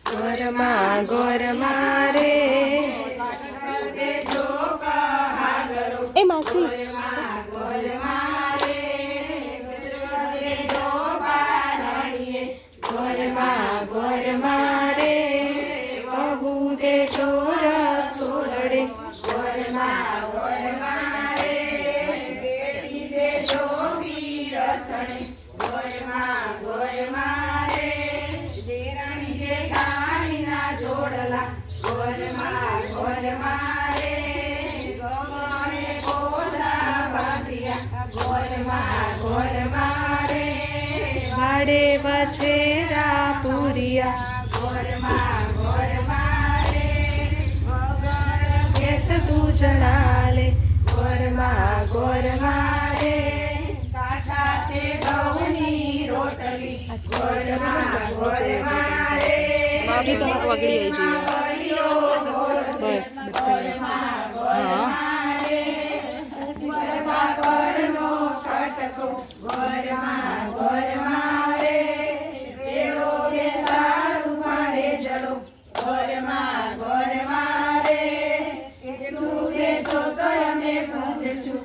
ગોરમાં ગોરમાં રે એ માસી ગોરમાં રે બહુ દેજો રસોડે ગોરમાં રે બેટી દેજો પીરસણે ગોરમાં રે દેરાણી જેઠાણીના જોડલા ગોરમાં રે ગમને ગોધરા બાંધ્યા ગોરમાં રે વાડે બછેરા પૂરિયા ગોરમાં રે વગર કેસ તું જણાલે ગોરમાં રે કાઠા તે ઘઉંની રોટલી ગોરમાં રે જે તમારું આગળ આવી જોઈએ બસ હા ગોરમાં રે વેલો કે સારું પાડે જડો ગોરમાં રે કેટલું દેશો તો અમે સમજશું